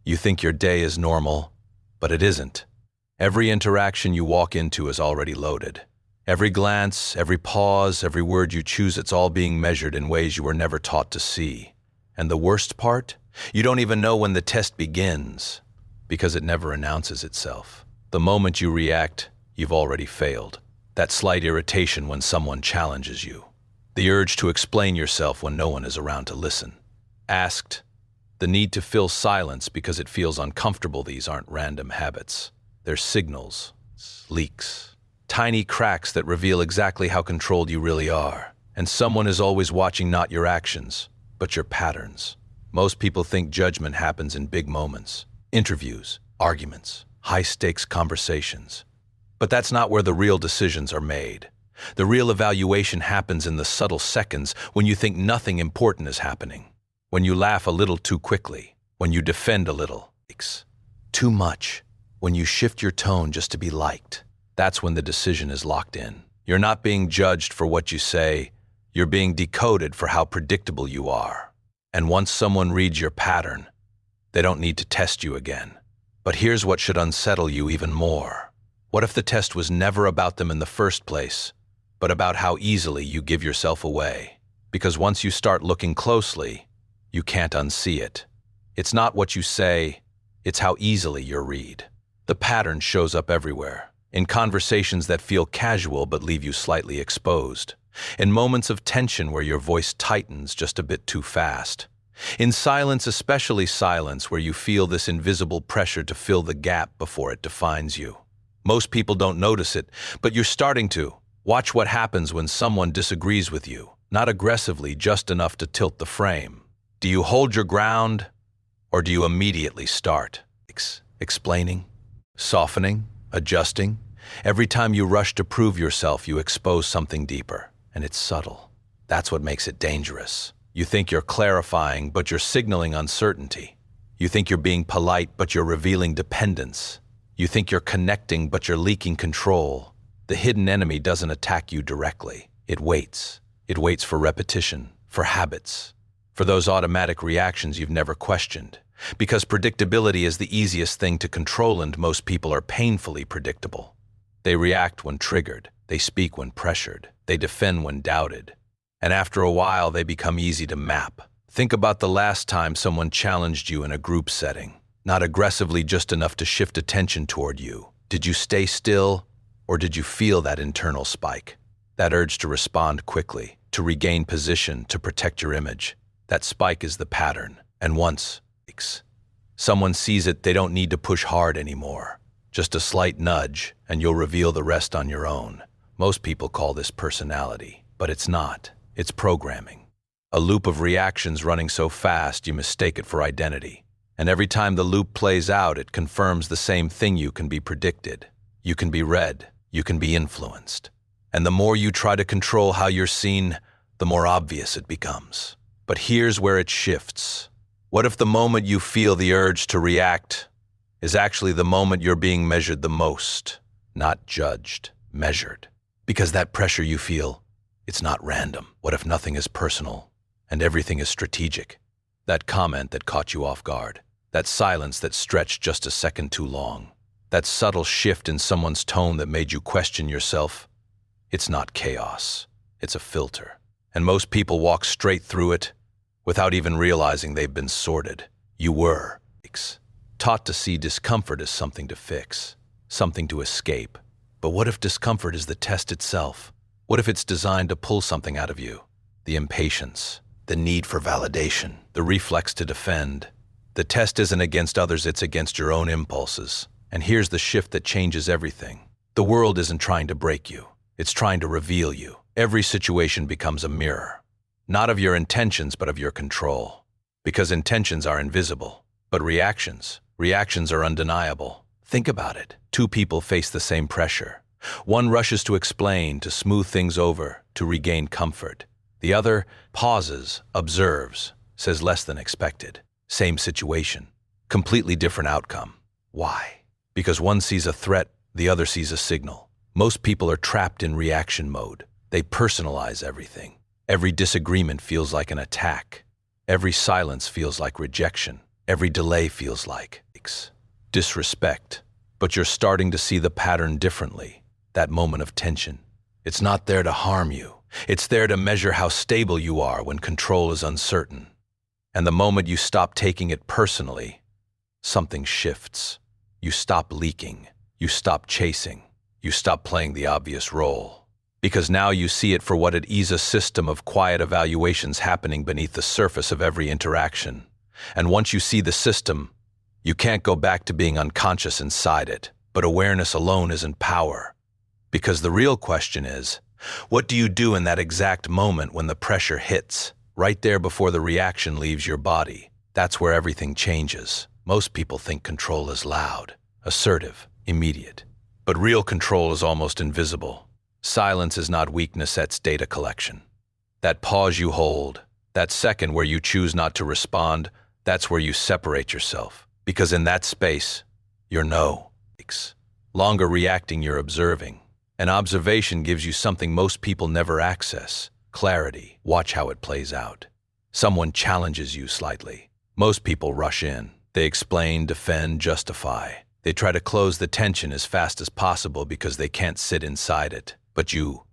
You think your day is normal, but it isn't. Every interaction you walk into is already loaded. Every glance, every pause, every word you choose, it's all being measured in ways you were never taught to see. And the worst part? You don't even know when the test begins, because it never announces itself. The moment you react, you've already failed. That slight irritation when someone challenges you. The urge to explain yourself when no one is around to listen. Asked. The need to fill silence because it feels uncomfortable. These aren't random habits. They're signals, leaks, tiny cracks that reveal exactly how controlled you really are. And someone is always watching not your actions, but your patterns. Most people think judgment happens in big moments. Interviews, arguments, high-stakes conversations. But that's not where the real decisions are made. The real evaluation happens in the subtle seconds when you think nothing important is happening. When you laugh a little too quickly. When you defend a little. Too much. When you shift your tone just to be liked. That's when the decision is locked in. You're not being judged for what you say. You're being decoded for how predictable you are. And once someone reads your pattern, they don't need to test you again. But here's what should unsettle you even more. What if the test was never about them in the first place, but about how easily you give yourself away? Because once you start looking closely, you can't unsee it. It's not what you say, it's how easily you're read. The pattern shows up everywhere. In conversations that feel casual but leave you slightly exposed. In moments of tension where your voice tightens just a bit too fast. In silence, especially silence, where you feel this invisible pressure to fill the gap before it defines you. Most people don't notice it, but you're starting to. Watch what happens when someone disagrees with you. Not aggressively, just enough to tilt the frame. Do you hold your ground, or do you immediately start explaining, softening, adjusting? Every time you rush to prove yourself, you expose something deeper, and it's subtle. That's what makes it dangerous. You think you're clarifying, but you're signaling uncertainty. You think you're being polite, but you're revealing dependence. You think you're connecting, but you're leaking control. The hidden enemy doesn't attack you directly. It waits. It waits for repetition, for habits, for those automatic reactions you've never questioned. Because predictability is the easiest thing to control, and most people are painfully predictable. They react when triggered. They speak when pressured. They defend when doubted. And after a while, they become easy to map. Think about the last time someone challenged you in a group setting. Not aggressively, just enough to shift attention toward you. Did you stay still, or did you feel that internal spike? That urge to respond quickly, to regain position, to protect your image. That spike is the pattern. And once someone sees it, they don't need to push hard anymore. Just a slight nudge, and you'll reveal the rest on your own. Most people call this personality, but it's not. It's programming. A loop of reactions running so fast you mistake it for identity. And every time the loop plays out, it confirms the same thing: you can be predicted. You can be read. You can be influenced. And the more you try to control how you're seen, the more obvious it becomes. But here's where it shifts. What if the moment you feel the urge to react is actually the moment you're being measured the most? Not judged, measured. Because that pressure you feel, it's not random. What if nothing is personal and everything is strategic? That comment that caught you off guard. That silence that stretched just a second too long. That subtle shift in someone's tone that made you question yourself. It's not chaos. It's a filter. And most people walk straight through it without even realizing they've been sorted. You were taught to see discomfort as something to fix, something to escape. But what if discomfort is the test itself? What if it's designed to pull something out of you? The impatience, the need for validation, the reflex to defend. The test isn't against others, it's against your own impulses. And here's the shift that changes everything. The world isn't trying to break you. It's trying to reveal you. Every situation becomes a mirror. Not of your intentions, but of your control. Because intentions are invisible. But reactions are undeniable. Think about it. Two people face the same pressure. One rushes to explain, to smooth things over, to regain comfort. The other pauses, observes, says less than expected. Same situation. Completely different outcome. Why? Because one sees a threat, the other sees a signal. Most people are trapped in reaction mode. They personalize everything. Every disagreement feels like an attack. Every silence feels like rejection. Every delay feels like disrespect. But you're starting to see the pattern differently. That moment of tension. It's not there to harm you. It's there to measure how stable you are when control is uncertain. And the moment you stop taking it personally, something shifts. You stop leaking. You stop chasing. You stop playing the obvious role. Because now you see it for what it is, a system of quiet evaluations happening beneath the surface of every interaction. And once you see the system, you can't go back to being unconscious inside it. But awareness alone isn't power. Because the real question is, what do you do in that exact moment when the pressure hits, right there before the reaction leaves your body? That's where everything changes. Most people think control is loud, assertive, immediate. But real control is almost invisible. Silence is not weakness, it's data collection. That pause you hold, that second where you choose not to respond, that's where you separate yourself. Because in that space, you're no longer reacting, you're observing. And observation gives you something most people never access: clarity. Watch how it plays out. Someone challenges you slightly. Most people rush in. They explain, defend, justify. They try to close the tension as fast as possible because they can't sit inside it. But you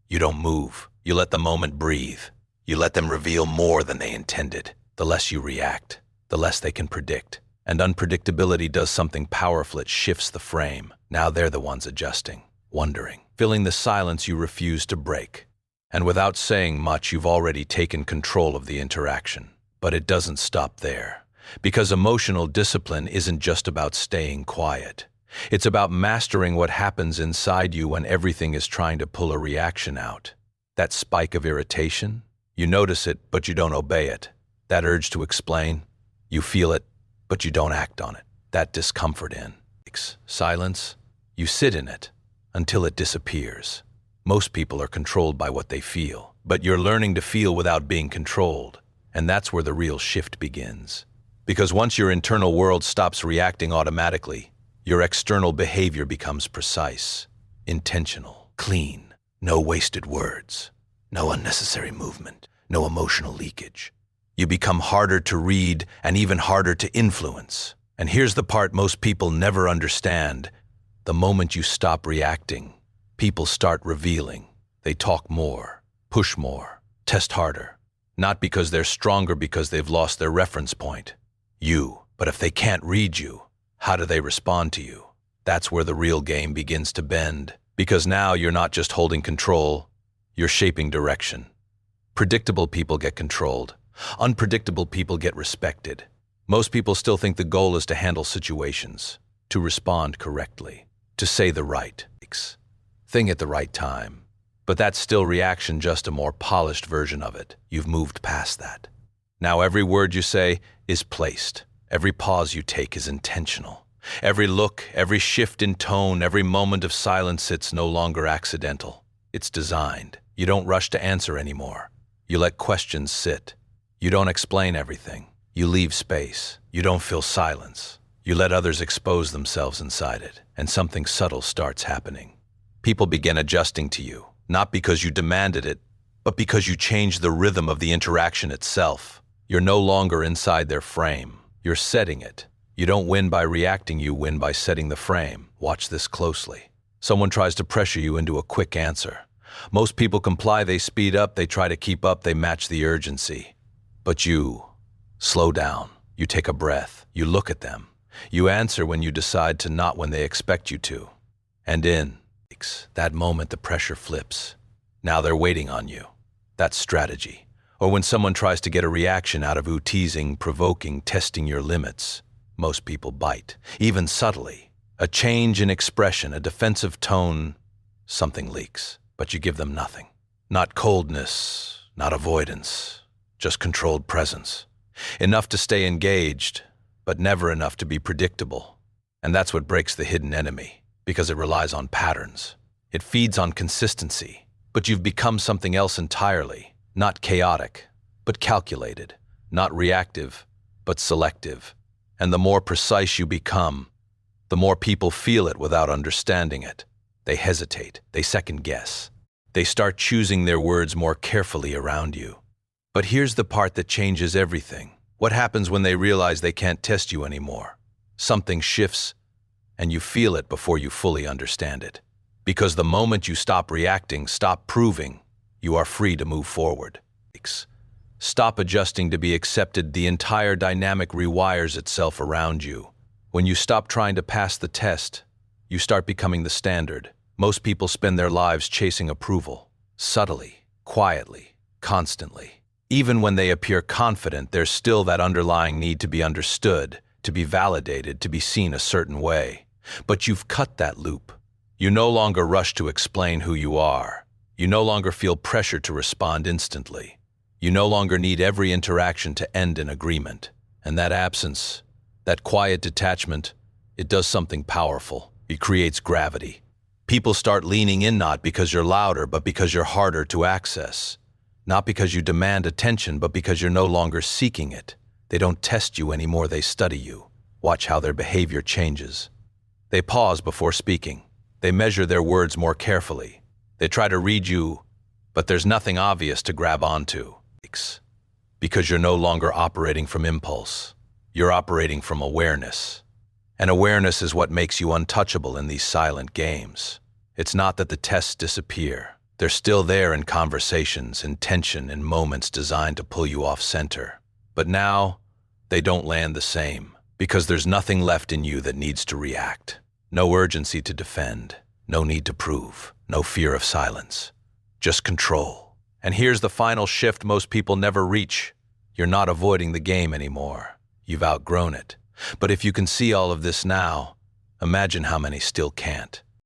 don't move. You let the moment breathe. You let them reveal more than they intended. The less you react, the less they can predict. And unpredictability does something powerful. It shifts the frame. Now they're the ones adjusting, wondering, filling the silence you refuse to break. And without saying much, you've already taken control of the interaction. But it doesn't stop there. Because emotional discipline isn't just about staying quiet. It's about mastering what happens inside you when everything is trying to pull a reaction out. That spike of irritation, you notice it, but you don't obey it. That urge to explain, you feel it, but you don't act on it. That discomfort in silence, you sit in it until it disappears. Most people are controlled by what they feel, but you're learning to feel without being controlled. And that's where the real shift begins. Because once your internal world stops reacting automatically, your external behavior becomes precise, intentional, clean. No wasted words, no unnecessary movement, no emotional leakage. You become harder to read and even harder to influence. And here's the part most people never understand. The moment you stop reacting, people start revealing. They talk more, push more, test harder. Not because they're stronger, because they've lost their reference point. But if they can't read you, how do they respond to you? That's where the real game begins to bend. Because now you're not just holding control, you're shaping direction. Predictable people get controlled. Unpredictable people get respected. Most people still think the goal is to handle situations, to respond correctly, to say the right thing at the right time. But that's still reaction, just a more polished version of it. You've moved past that. Now every word you say is placed. Every pause you take is intentional. Every look, every shift in tone, every moment of silence, it's no longer accidental. It's designed. You don't rush to answer anymore. You let questions sit. You don't explain everything. You leave space. You don't fill silence. You let others expose themselves inside it, and something subtle starts happening. People begin adjusting to you, not because you demanded it, but because you changed the rhythm of the interaction itself. You're no longer inside their frame. You're setting it. You don't win by reacting, you win by setting the frame. Watch this closely. Someone tries to pressure you into a quick answer. Most people comply, they speed up, they try to keep up, they match the urgency. But you slow down. You take a breath. You look at them. You answer when you decide to, not when they expect you to. And in that moment, the pressure flips. Now they're waiting on you. That's strategy. Or when someone tries to get a reaction out of you, teasing, provoking, testing your limits, most people bite, even subtly. A change in expression, a defensive tone, something leaks, but you give them nothing. Not coldness, not avoidance, just controlled presence. Enough to stay engaged, but never enough to be predictable. And that's what breaks the hidden enemy, because it relies on patterns. It feeds on consistency, but you've become something else entirely. Not chaotic, but calculated. Not reactive, but selective. And the more precise you become, the more people feel it without understanding it. They hesitate, they second guess. They start choosing their words more carefully around you. But here's the part that changes everything. What happens when they realize they can't test you anymore? Something shifts, and you feel it before you fully understand it. Because the moment you stop reacting, stop proving, you are free to move forward. Stop adjusting to be accepted, the entire dynamic rewires itself around you. When you stop trying to pass the test, you start becoming the standard. Most people spend their lives chasing approval, subtly, quietly, constantly. Even when they appear confident, there's still that underlying need to be understood, to be validated, to be seen a certain way. But you've cut that loop. You no longer rush to explain who you are. You no longer feel pressure to respond instantly. You no longer need every interaction to end in agreement. And that absence, that quiet detachment, it does something powerful. It creates gravity. People start leaning in not because you're louder, but because you're harder to access. Not because you demand attention, but because you're no longer seeking it. They don't test you anymore, they study you. Watch how their behavior changes. They pause before speaking. They measure their words more carefully. They try to read you, but there's nothing obvious to grab onto. Because you're no longer operating from impulse. You're operating from awareness. And awareness is what makes you untouchable in these silent games. It's not that the tests disappear. They're still there in conversations, in tension, in moments designed to pull you off center. But now, they don't land the same, because there's nothing left in you that needs to react. No urgency to defend, no need to prove, no fear of silence. Just control. And here's the final shift most people never reach. You're not avoiding the game anymore. You've outgrown it. But if you can see all of this now, imagine how many still can't.